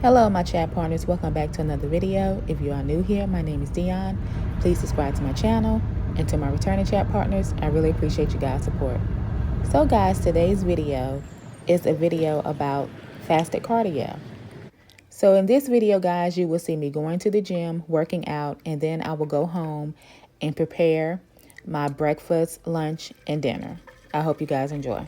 Hello, my chat partners. Welcome back to another video. If you are new here, my name is Dionne. Please subscribe to my channel. And to my returning chat partners, I really appreciate you guys' support. So guys, today's video is a video about fasted cardio. So in this video, guys, you will see me going to the gym, working out, and then I will go home and prepare my breakfast, lunch, and dinner. I hope you guys enjoy.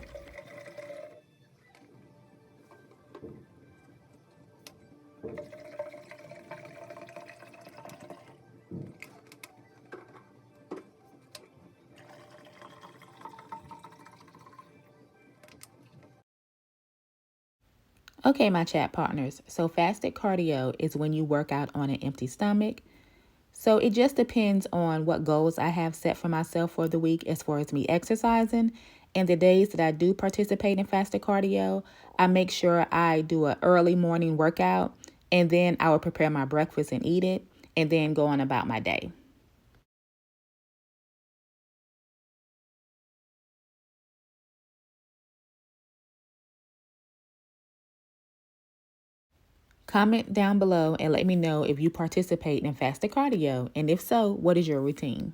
Okay, my chat partners. So fasted cardio is when you work out on an empty stomach. So it just depends on what goals I have set for myself for the week as far as me exercising. And the days that I do participate in fasted cardio, I make sure I do an early morning workout, and then I will prepare my breakfast and eat it, and then go on about my day. Comment down below and let me know if you participate in fasted cardio, and if so, what is your routine?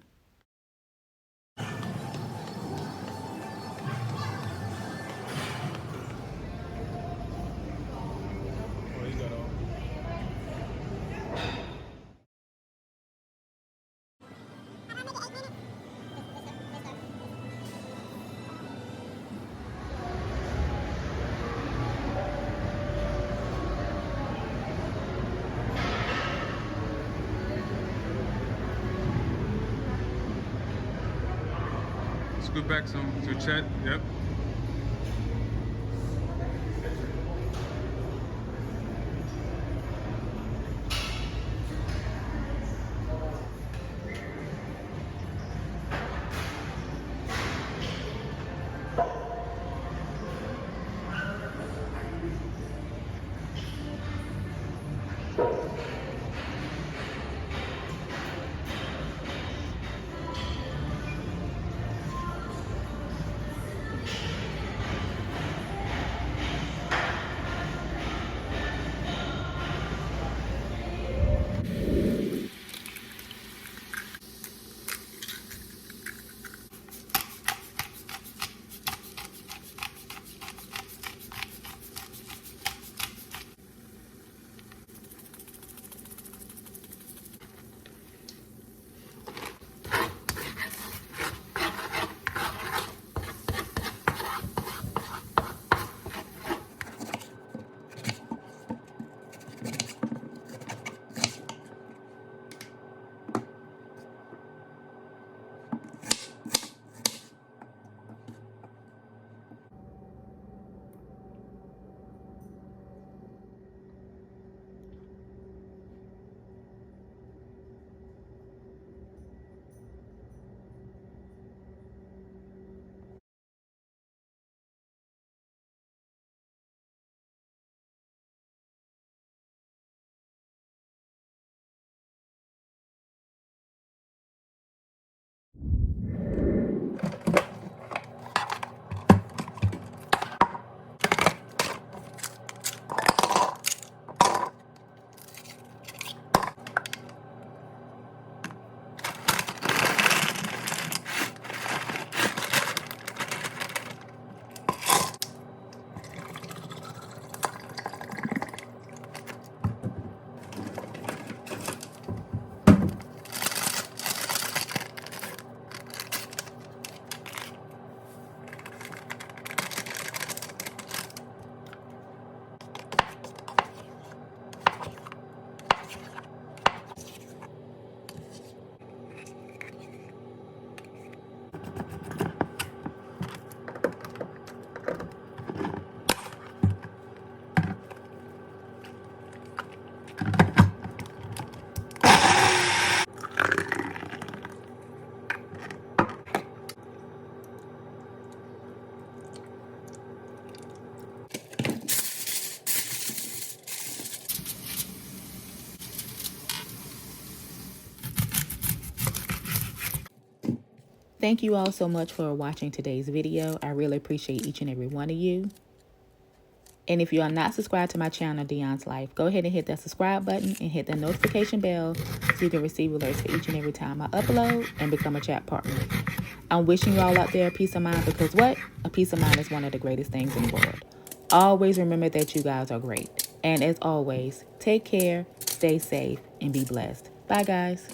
Scoot back some to chat. Yep. Thank you all so much for watching today's video. I really appreciate each and every one of you. And if you are not subscribed to my channel, Dionne's Life, go ahead and hit that subscribe button and hit the notification bell so you can receive alerts for each and every time I upload and become a chat partner. I'm wishing you all out there peace of mind, because what? A peace of mind is one of the greatest things in the world. Always remember that you guys are great. And as always, take care, stay safe, and be blessed. Bye, guys.